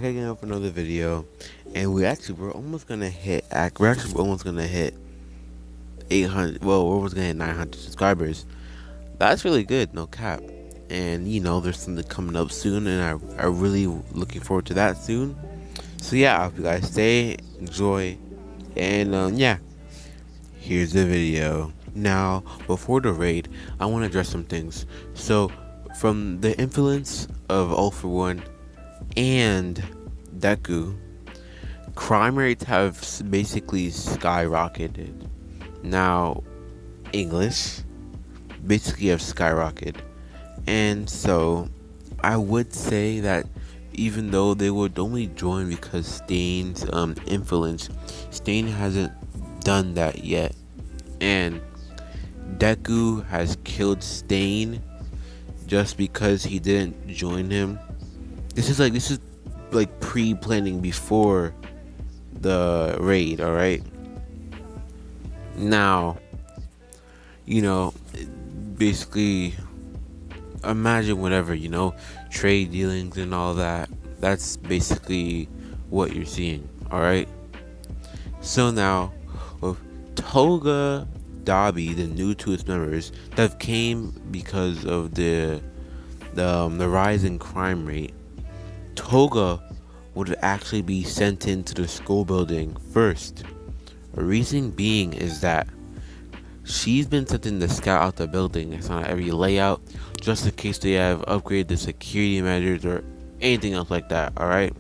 back again with another video, and we're almost gonna hit 800. Well, we're almost gonna hit 900 subscribers. That's really good, no cap. And there's something coming up soon, and I really looking forward to that soon. So yeah, I hope you guys stay, enjoy, and yeah, here's the video. Now, before the raid, I want to address some things. So, from the influence of All For One and Deku, crime rates have basically skyrocketed. Now, English basically have skyrocketed, and so I would say that even though they would only join because Stain's influence, Stain hasn't done that yet, and Deku has killed Stain just because he didn't join him. This is like pre-planning before the raid, all right? Now, basically imagine whatever, trade dealings and all that. That's basically what you're seeing, all right? So now, with Toga Dobby, the new to its members that came because of the rise in crime rate, Toga would actually be sent into the school building first. The reason being is that she's been sent in to scout out the building. It's on every layout, just in case they have upgraded the security measures or anything else like that. All right,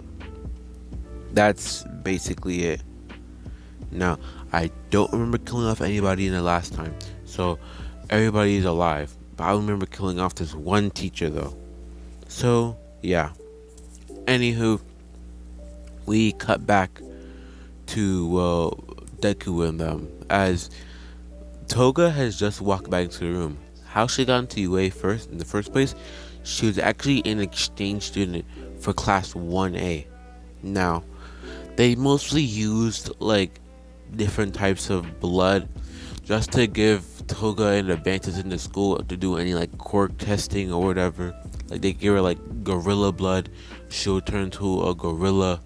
that's basically it. Now, I don't remember killing off anybody in the last time, so everybody is alive. But I remember killing off this one teacher though. So yeah. Anywho, we cut back to Deku and them as Toga has just walked back into the room. How she got into UA in the first place? She was actually an exchange student for class 1A. Now, they mostly used like different types of blood just to give Toga an advantage in the school to do any like quirk testing or whatever. Like they give her like gorilla blood, she'll turn to a gorilla,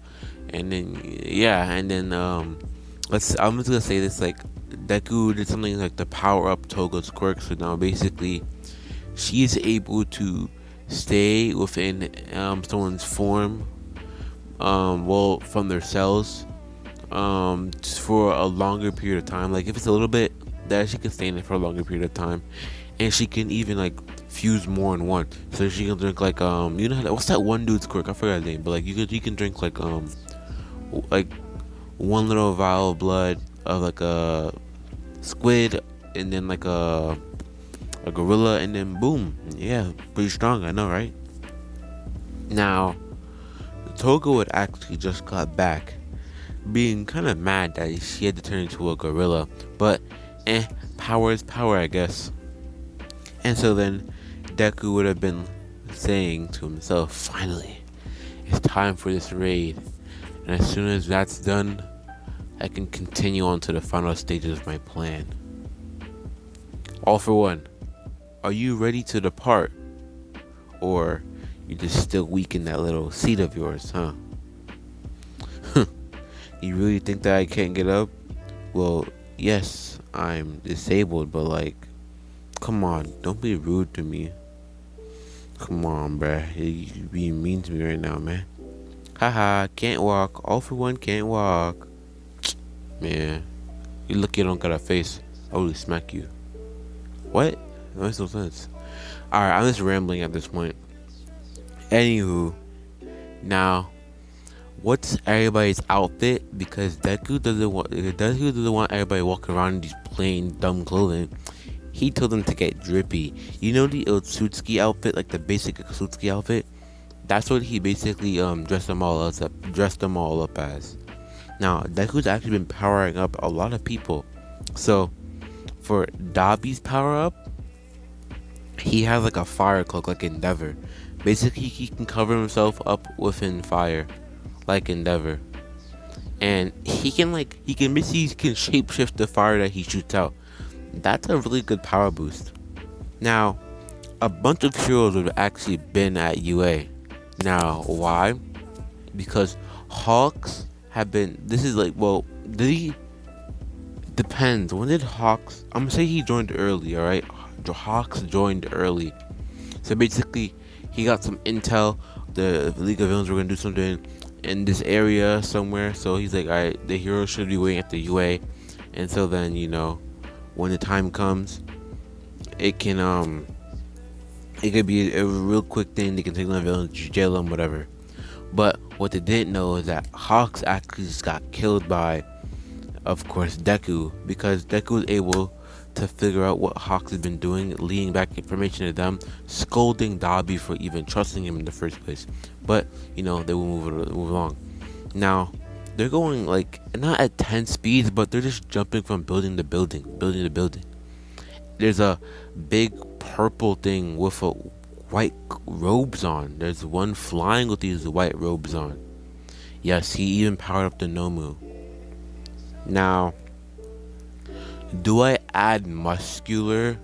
and then I'm just gonna say this, like Deku did something like to power up Toga's quirk, so now basically she is able to stay within someone's form, from their cells, for a longer period of time. Like if it's a little bit, that she can stay in it for a longer period of time, and she can even like fuse more in one, so she can drink like what's that one dude's quirk? I forgot his name, but like you can drink like one little vial of blood of like a squid, and then like a gorilla, and then boom, yeah, pretty strong, I know, right? Now, Toga would actually just got back, being kind of mad that she had to turn into a gorilla, but power is power, I guess. And so then Deku would have been saying to himself, finally, it's time for this raid, and as soon as that's done, I can continue on to the final stages of my plan. All For One, are you ready to depart? Or you just still weak in that little seat of yours, huh? You really think that I can't get up? Well, yes, I'm disabled, but like, come on, don't be rude to me. Come on, bruh, you're being mean to me right now, man. Haha, can't walk. All For One can't walk. Man, you lucky I don't got a face. I would smack you. What? That makes no sense. Alright, I'm just rambling at this point. Anywho, now, what's everybody's outfit? Because Deku doesn't want everybody walking around in these plain dumb clothing. He told them to get drippy. You know the Otsutsuki outfit, like the basic Otsutsuki outfit? That's what he basically dressed them all up as. Now, Deku's actually been powering up a lot of people. So, for Dobby's power up, he has like a fire cloak like Endeavor. Basically, he can cover himself up within fire, like Endeavor. And he can shapeshift the fire that he shoots out. That's a really good power boost. Now, a bunch of heroes would have actually been at UA. Now, why? because Hawks have been. This is like, well, did he? Depends. When did Hawks? I'm gonna say he joined early. All right, Hawks joined early. So basically, he got some intel. The League of Villains were gonna do something in this area somewhere. So he's like, all right, the hero should be waiting at the UA. And so then, when the time comes, it can it could be a real quick thing. They can take the villains, jail them, whatever. But what they didn't know is that Hawks actually just got killed by, of course, Deku, because Deku was able to figure out what Hawks has been doing, leading back information to them, scolding Dobby for even trusting him in the first place. But they will move along. Now they're going like not at 10 speeds, but they're just jumping from building to building, building to building. There's a big purple thing with a white robes on. There's one flying with these white robes on. Yes, he even powered up the Nomu. Now, do I add muscular?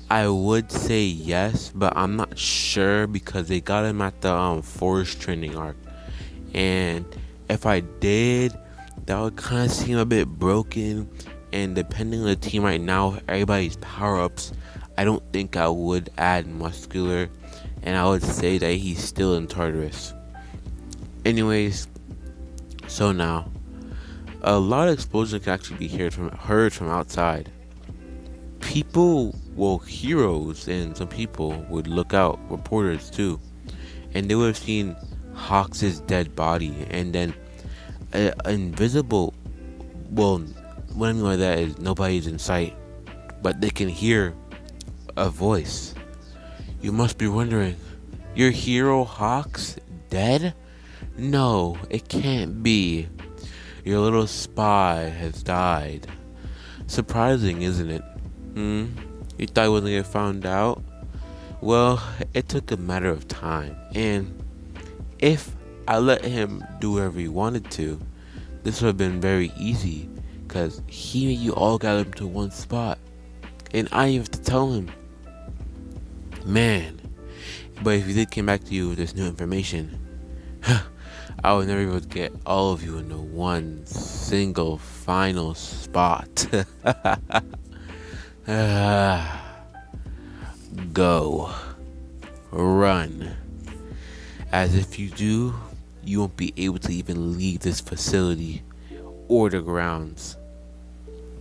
I would say yes, but I'm not sure because they got him at the forest training arc. And if I did, that would kind of seem a bit broken. And depending on the team right now, everybody's power-ups, I don't think I would add muscular. And I would say that he's still in Tartarus. Anyways, so now, a lot of explosions can actually be heard from outside. People, well, heroes and some people would look out, reporters too, and they would have seen Hawks' dead body, and then invisible. Well, what I mean by that is nobody's in sight, but they can hear a voice. You must be wondering, your hero Hawks dead? No, it can't be. Your little spy has died. Surprising, isn't it? You thought you wasn't gonna get found out? Well, it took a matter of time, and if I let him do whatever he wanted to, this would have been very easy, because he made you all gather into one spot, and I have to tell him. Man, but if he did come back to you with this new information, I would never be able to get all of you into one single final spot. Go. Run. As if you do, you won't be able to even leave this facility or the grounds.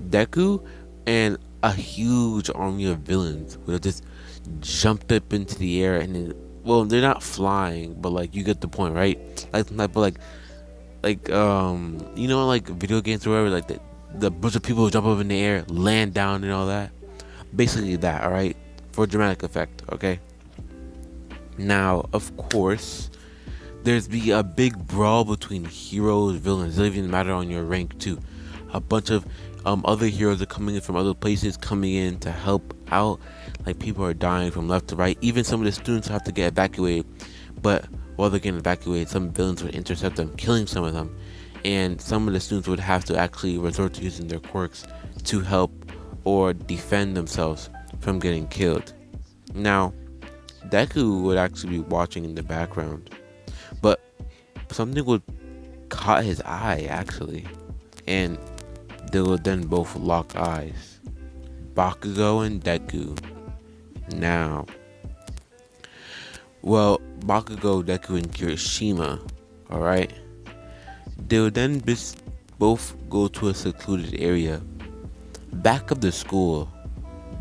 Deku and a huge army of villains would have just jumped up into the air and then, well, they're not flying, but like you get the point, right? Like video games or whatever, like the bunch of people who jump up in the air, land down and all that. Basically that, alright? For dramatic effect, okay? Now, of course, there's be a big brawl between heroes, villains. It doesn't even matter on your rank too. A bunch of other heroes are coming in from other places, coming in to help out. Like people are dying from left to right. Even some of the students have to get evacuated. But while they're getting evacuated, some villains would intercept them, killing some of them. And some of the students would have to actually resort to using their quirks to help or defend themselves from getting killed. Now, Deku would actually be watching in the background, but something would caught his eye actually, and they would then both lock eyes. Bakugo and Deku. Now, well, Bakugo, Deku, and Kirishima, alright? They would then both go to a secluded area. Back of the school.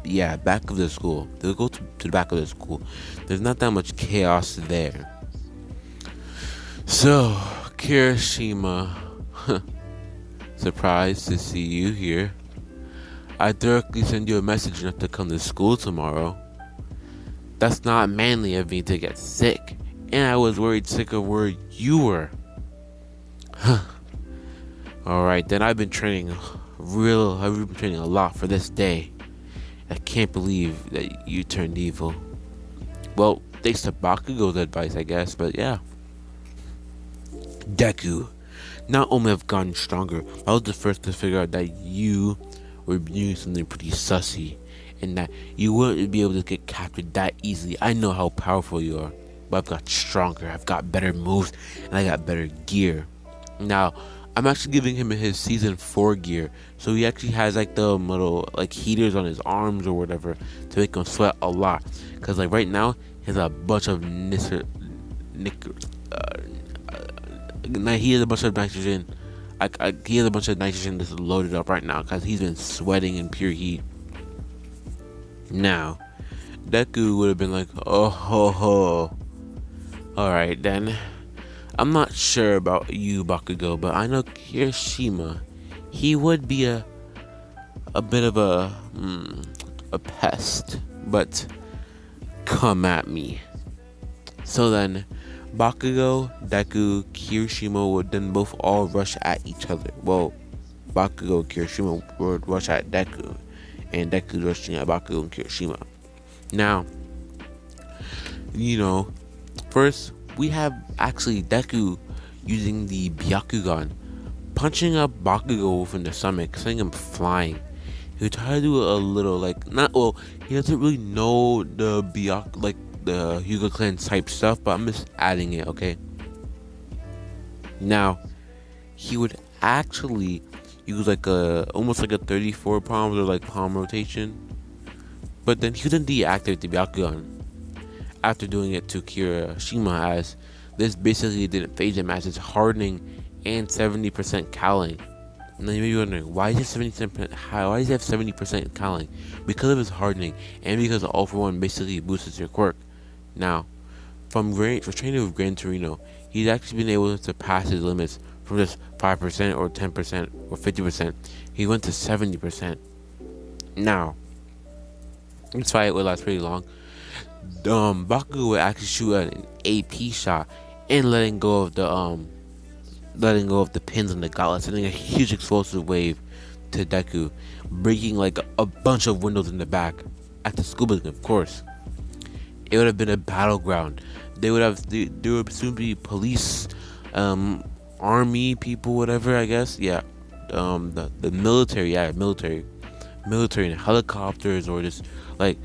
Yeah, back of the school. They'll go to the back of the school. There's not that much chaos there. So, Kirishima, surprised to see you here. I directly send you a message not to come to school tomorrow. That's not manly of me to get sick. And I was worried sick of where you were. Alright, then I've been training a lot for this day. I can't believe that you turned evil. Well, thanks to Bakugo's advice, I guess, but yeah. Deku, not only have gotten stronger, I was the first to figure out that you were doing something pretty sussy, and that you wouldn't be able to get captured that easily. I know how powerful you are. but I've got stronger, I've got better moves, and I got better gear. Now, I'm actually giving him his season 4 gear, so he actually has like the little like heaters on his arms or whatever to make him sweat a lot. Cause like right now he has a bunch of he has a bunch of nitrogen. He has a bunch of nitrogen that's loaded up right now because he's been sweating in pure heat. Now, Deku would have been like, oh ho ho. Alright then. I'm not sure about you, Bakugo, but I know Kirishima. He would be a bit of a pest, but come at me. So then, Bakugo, Deku, Kirishima would then both all rush at each other. Well, Bakugo, Kirishima would rush at Deku, and Deku rushing at Bakugo and Kirishima. Now, first we have actually Deku using the Byakugan, punching up Bakugo within the stomach, sending him flying. He would try to do a little he doesn't really know the the Hyuga Clan type stuff, but I'm just adding it, okay? Now, he would actually use almost like a 34 palms or like palm rotation, but then he would then deactivate the Byakugan after doing it to Kirishima, as this basically didn't phase him, as it's hardening and 70% cowling. And then you may be wondering, why is it 70%? Why does he have 70% cowling? Because of his hardening, and because All for One basically boosts your quirk. Now, for training with Gran Torino, he's actually been able to pass his limits from just 5% or 10% or 50%. He went to 70%. Now, this fight would last pretty long. Bakugo would actually shoot an AP shot and letting go of the pins on the gauntlet, sending a huge explosive wave to Deku, breaking like a bunch of windows in the back at the school building. Of course, it would have been a battleground. There would soon be police, army people, whatever, I guess. Yeah, the military, military and helicopters, or just like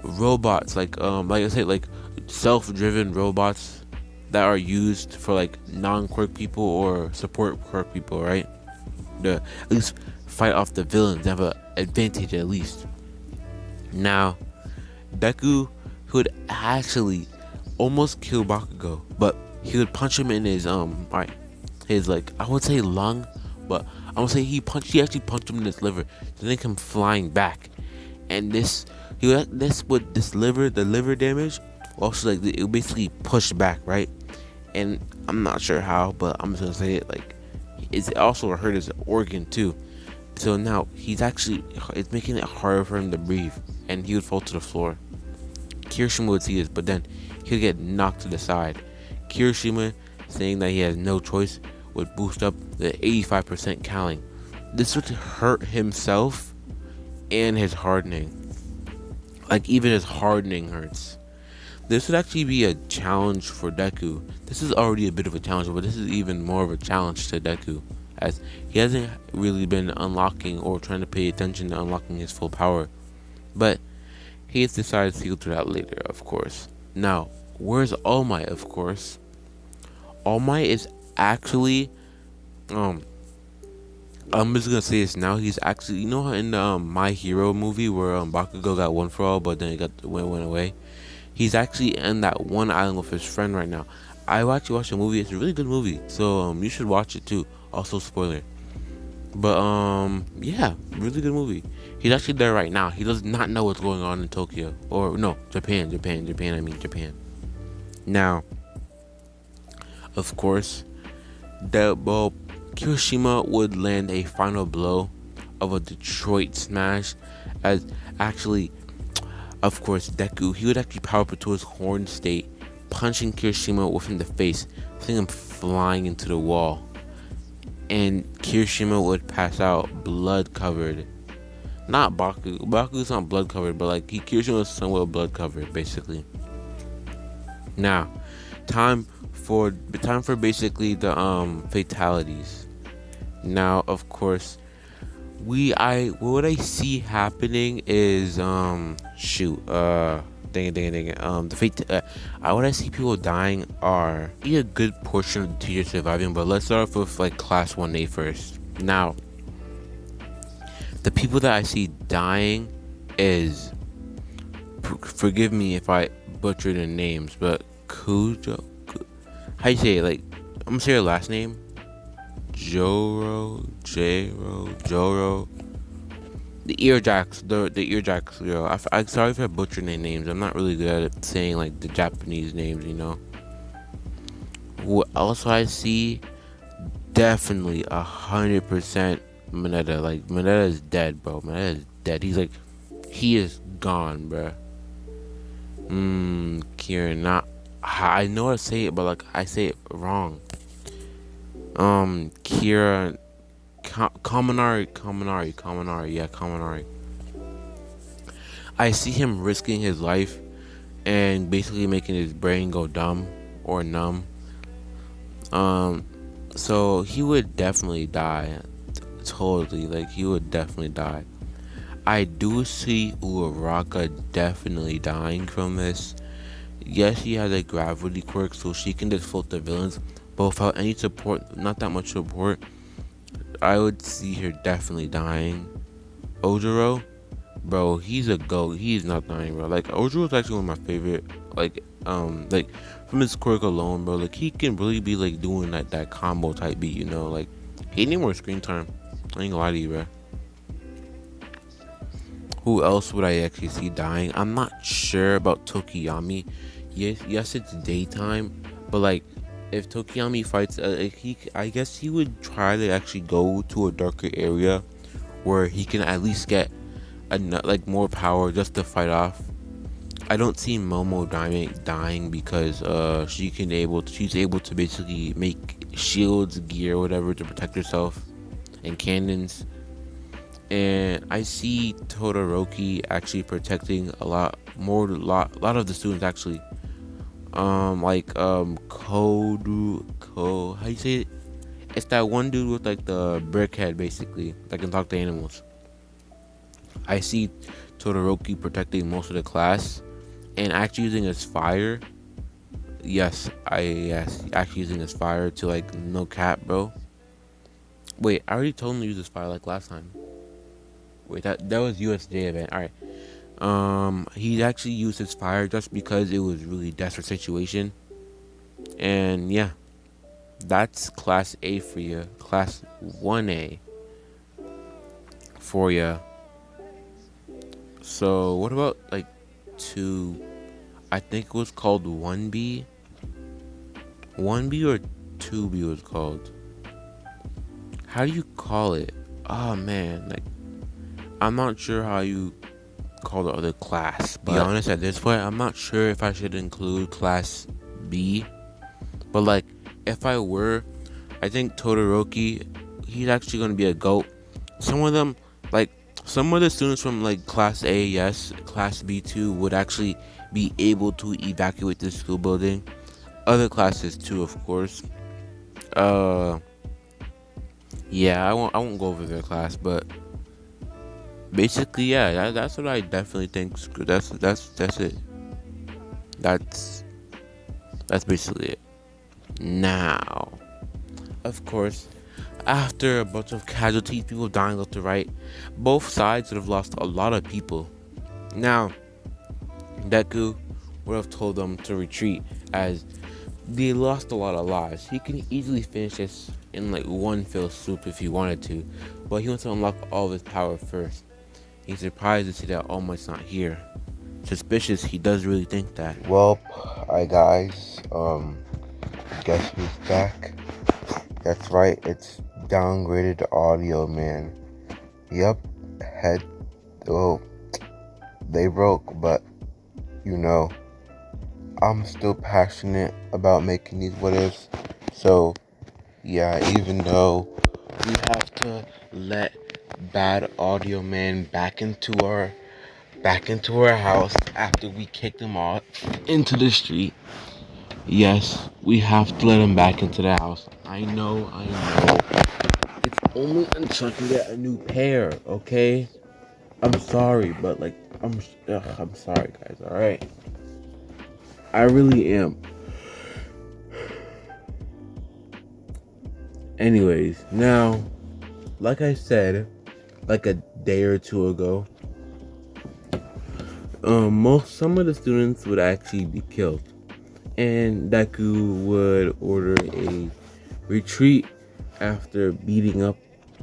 robots, like I said, like self-driven robots that are used for like non-quirk people or support quirk people, right? To at least fight off the villains, have an advantage at least. Now, Deku would actually almost kill Bakugo, but he would punch him in his his I would say lung, but I would say he actually punched him in his liver, to make him flying back, and this would the liver damage. Also, it would basically push back, right? And I'm not sure how, but I'm just gonna say it, it also hurt his organ too. So now it's making it harder for him to breathe, and he would fall to the floor. Kirishima would see this, but then he would get knocked to the side. Kirishima, saying that he has no choice, would boost up the 85% cowling. This would hurt himself and his hardening. Even his hardening hurts. This would actually be a challenge for Deku. This is already a bit of a challenge, but this is even more of a challenge to Deku, as he hasn't really been unlocking or trying to pay attention to unlocking his full power. But he has decided to go through that later, of course. Now, where's All Might, of course? All Might is actually, I'm just gonna say this now. He's actually, how in the My Hero movie where Bakugo got one for all, but then it went away. He's actually in that one island with his friend right now. I actually watched the movie. It's a really good movie, so you should watch it too. Also, spoiler. But yeah, really good movie. He's actually there right now. He does not know what's going on in Tokyo, or no, Japan. Japan. Now, of course, Kirishima would land a final blow of a Detroit smash, as actually, of course, Deku, he would actually power up to his horn state, punching Kirishima within the face, sending him flying into the wall. And Kirishima would pass out blood covered. Not Baku. Baku's not blood covered, but Kirishima was somewhat blood covered, basically. Now, time for basically the fatalities. Now, of course, what I see happening is there's dang it. The fate. What I see people dying are a good portion of the teachers surviving. But let's start off with like class 1A first. Now, the people that I see dying is, forgive me if I butcher their names, but Kujo. How you say it? Like, I'm gonna say her last name. Joro. The earjacks girl. I'm sorry if I butchered their names. I'm not really good at saying like the Japanese names, you know. What else I see? Definitely 100% Mineta. Like Mineta is dead, bro. Mineta is dead. He is gone, bro. Kieran, not. I know how to say it, but like I say it wrong. Kira, Kaminari, yeah, Kaminari. I see him risking his life and basically making his brain go dumb or numb. So he would definitely die. Totally, like he would definitely die. I do see Uraraka definitely dying from this. Yes, she has a gravity quirk, so she can just float the villains, but without any support, not that much support, I would see her definitely dying. Ojiro, bro, he's a goat. He's not dying, bro. Like Ojiro is actually one of my favorite. Like from his quirk alone, bro. Like he can really be like doing that combo type beat, you know. Like he need more screen time. I ain't gonna lie to you, bro. Who else would I actually see dying? I'm not sure about Tokiyami. Yes, it's daytime, but like, if Tokiyami fights, I guess he would try to actually go to a darker area where he can at least get like more power just to fight off. I don't see Momo dying because she's able to basically make shields, gear, whatever to protect herself, and cannons. And I see Todoroki actually protecting a lot of the students actually. Kodu, how you say it? It's that one dude with like the brick head basically that can talk to animals. I see Todoroki protecting most of the class and actually using his fire. Yes, actually using his fire to like no cap, bro. Wait, I already told him to use his fire like last time. Wait, that was USJ event. All right. He actually used his fire just because it was really desperate situation. And yeah, that's class A for you. Class 1A for you. So what about like 2? I think it was called 1B. 1B or 2B was called. How do you call it? Oh man, like I'm not sure how you call the other class. But be honest, at this point, I'm not sure if I should include class B. But like, if I were, I think Todoroki, he's actually gonna be a goat. Some of them, like some of the students from like class A, yes, class B2 would actually be able to evacuate the school building. Other classes too, of course. Yeah, I won't go over their class, but basically, yeah, that's what I definitely think. That's it. That's basically it. Now, of course, after a bunch of casualties, people dying left to right, both sides would have lost a lot of people. Now, Deku would have told them to retreat as they lost a lot of lives. He can easily finish this in like one fell swoop if he wanted to, but he wants to unlock all of his power first. He's surprised to see that All Might's not here. Suspicious he does really think that. Well, hi guys, guess who's back? That's right, it's downgraded audio, man. Yup, they broke, but you know, I'm still passionate about making these what ifs. So yeah, even though we have to let bad audio man back into our house after we kicked him out into the street. Yes, we have to let him back into the house. I know. It's only until I can get a new pair, okay? I'm sorry, but like I'm sorry, guys. All right, I really am. Anyways, now, like I said, like a day or two ago, some of the students would actually be killed, and Deku would order a retreat after beating up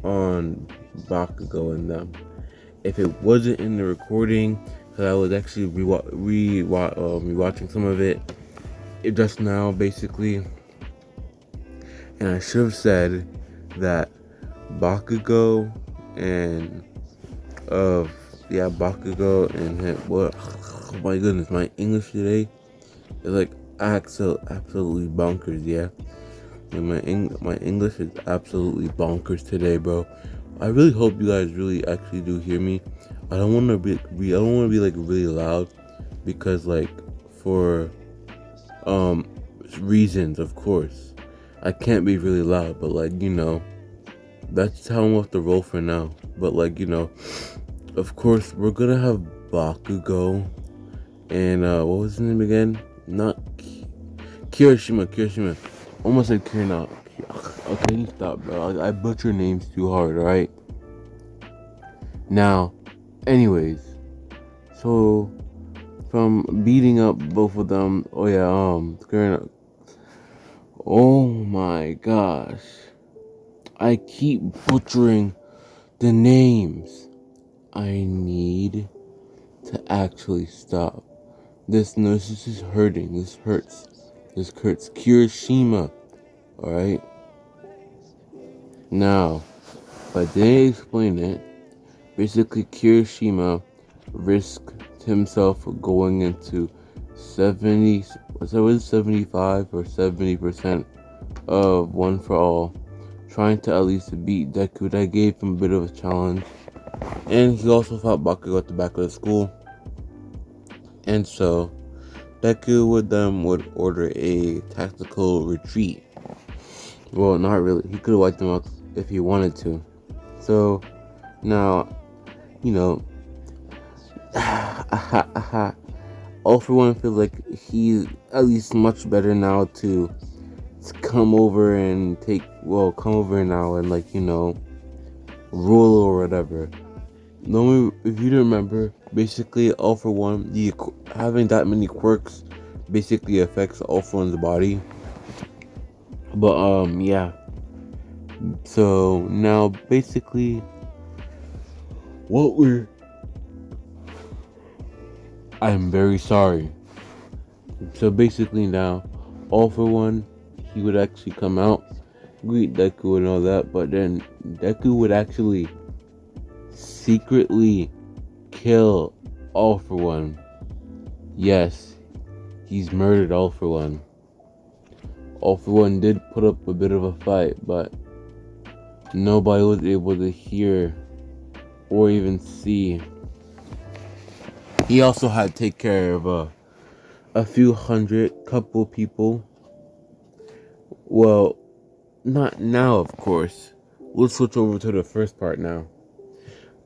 on Bakugo and them. If it wasn't in the recording, because I was actually rewatching some of it just now, basically, and I should have said that Bakugo and Bakugo and him. What? Oh my goodness, my English today is like absolutely bonkers. Yeah, and my English is absolutely bonkers today, bro. I really hope you guys really actually do hear me. I don't want to be like really loud because like for reasons, of course. I can't be really loud, but like, that's how I'm off the roll for now. But like, of course we're gonna have Bakugo and what was his name again? Not Kirishima. Almost said Kirina. Okay, you stop, bro. I butcher names too hard, alright? Now, anyways, so from beating up both of them, Kirina. Oh my gosh. I keep butchering the names. I need to actually stop. This is hurting. This hurts. Kirishima. Alright? Now, if I didn't explain it, basically Kirishima risked himself going into 75 or 70% of One for All, trying to at least beat Deku. That gave him a bit of a challenge. And he also fought Bakugo at the back of the school. And so, Deku would order a tactical retreat. Well, not really. He could have wiped them out if he wanted to. So, now, All for One feels like he's at least much better now to come over and rule or whatever. Normally, if you don't remember, basically All for One, having that many quirks basically affects All for One's body. But yeah. So now basically I'm very sorry. So basically now, All for One, he would actually come out, greet Deku and all that, but then Deku would actually secretly kill All for One. Yes, he's murdered All for One. All for One did put up a bit of a fight, but nobody was able to hear or even see. He also had to take care of a few couple people. Well, not now, of course. We'll switch over to the first part now.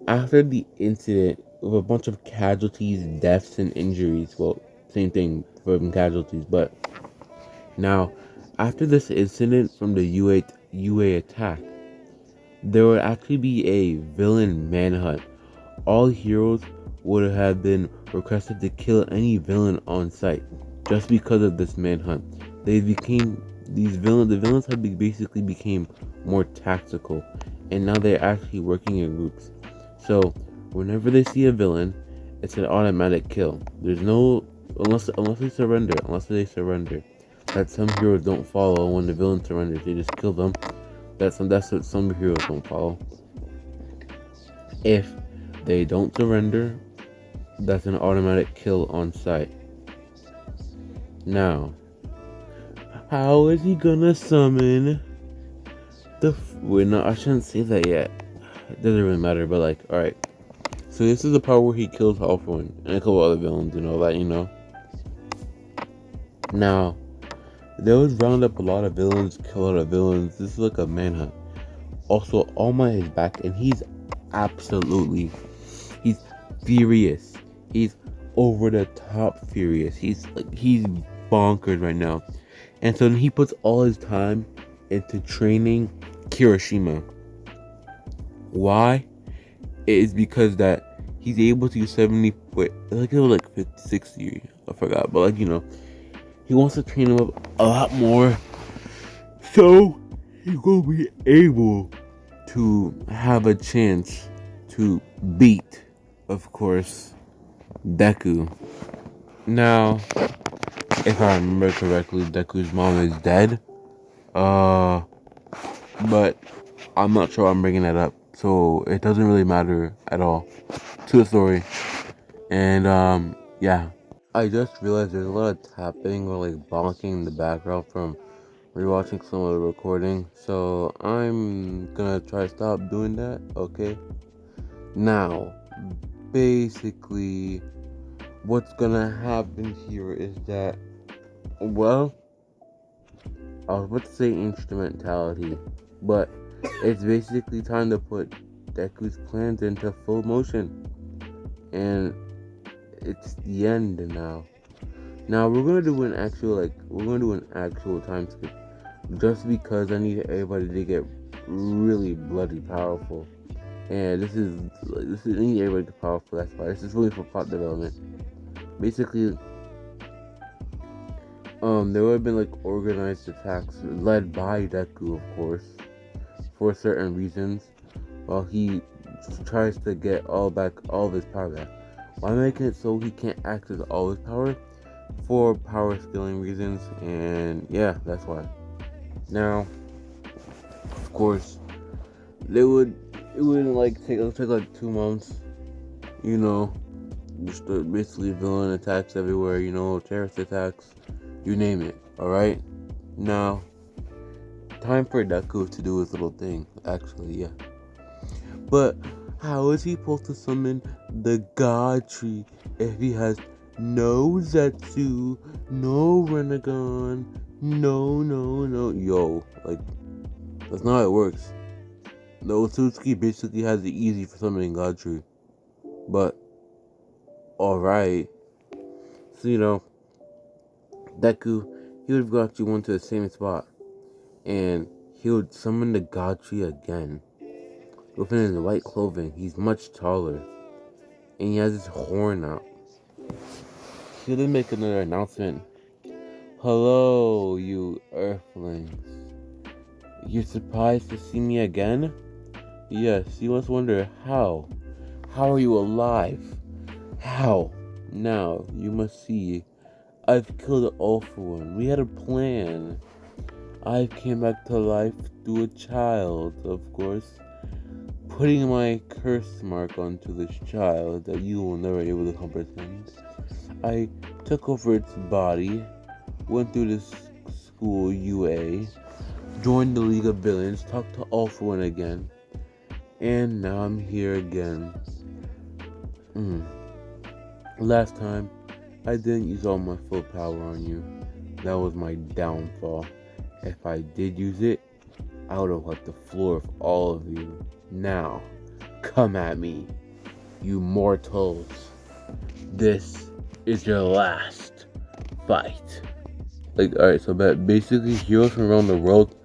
After the incident with a bunch of casualties, deaths, and injuries, well, same thing for casualties, but now, after this incident from the UA attack, there would actually be a villain manhunt. All heroes would have been requested to kill any villain on sight just because of this manhunt. The villains had basically became more tactical, and now they're actually working in groups. So whenever they see a villain, it's an automatic kill. There's no unless they surrender. That some heroes don't follow. When the villain surrenders, they just kill them. That's what some heroes don't follow. If they don't surrender, that's an automatic kill on sight. Now, how is he gonna summon I shouldn't say that yet. It doesn't really matter, but like, alright. So this is the part where he kills All for One and a couple other villains and all that, Now, they would round up a lot of villains, kill a lot of villains. This is like a manhunt. Also, All Might is back, and he's furious. He's over the top furious. He's bonkers right now. And so he puts all his time into training Kirishima. Why? It is because that he's able to use 70, wait, it was like 50, 60, I forgot, but he wants to train him up a lot more, so he's gonna be able to have a chance to beat, of course, Deku. Now, if I remember correctly, Deku's mom is dead. But I'm not sure I'm bringing that up, so it doesn't really matter at all to the story. And yeah, I just realized there's a lot of tapping or bonking in the background from rewatching some of the recording, so I'm gonna try to stop doing that. Okay. Now, basically, what's gonna happen here is that, well, I was about to say instrumentality, but it's basically time to put Deku's plans into full motion. And it's the end now. Now we're gonna do an actual time skip. Just because I need everybody to get really bloody powerful. And this is I need everybody to get powerful, that's why. This is really for plot development. Basically, there would have been organized attacks led by Deku, of course, for certain reasons, while he tries to get all of his power back. Why making it so he can't access all his power? For power scaling reasons, and yeah, that's why. Now, of course, it wouldn't take 2 months, just basically villain attacks everywhere, terrorist attacks, you name it, alright? Now, time for Deku to do his little thing, actually, yeah. But how is he supposed to summon the God Tree if he has no Zetsu, no Renegon, no? Yo, that's not how it works. The Otsutsuki basically has it easy for summoning God Tree. But, alright. So, Deku, he would have got you into the same spot. And he would summon the God Tree again. Within his white clothing, he's much taller. And he has his horn out. He would then make another announcement. Hello, you Earthlings. You're surprised to see me again? Yes, you must wonder how. How are you alive? How? Now, you must see. I've killed All For One. We had a plan. I came back to life through a child, of course. Putting my curse mark onto this child that you will never be able to comprehend. I took over its body, went through this school UA, joined the League of Villains, talked to All For One again, and now I'm here again. Last time, I didn't use all my full power on you. That was my downfall. If I did use it, I would have wiped the floor of all of you. Now, come at me, you mortals. This is your last fight. Alright, so basically heroes from around the world,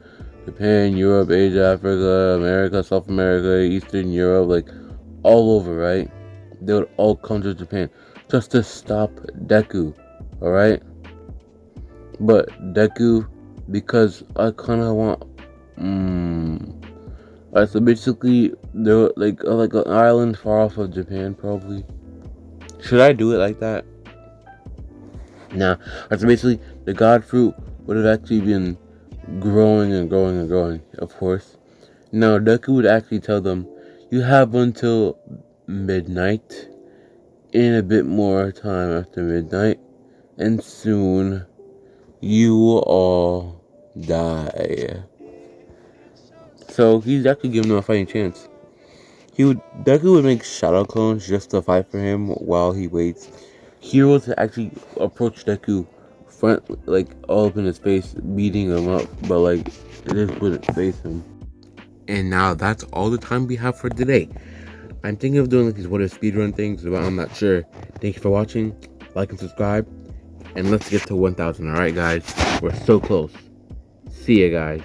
Japan, Europe, Asia, Africa, America, South America, Eastern Europe, all over, right? They would all come to Japan just to stop Deku, alright? But Deku, because I kind of want, alright, so basically, they're like an island far off of Japan, probably. Should I do it like that? Nah. Alright, so basically, the God Fruit would have actually been growing and growing and growing, of course. Now, Deku would actually tell them, you have until midnight, in a bit more time after midnight, and soon, you will all die. So, he's actually giving them a fighting chance. Deku would make shadow clones just to fight for him while he waits. Heroes would actually approach Deku front, all up in his face, beating him up, but it just wouldn't face him. And now that's all the time we have for today. I'm thinking of doing like these what if speedrun things, but I'm not sure. Thank you for watching. Like and subscribe. And let's get to 1,000, alright guys? We're so close. See ya, guys.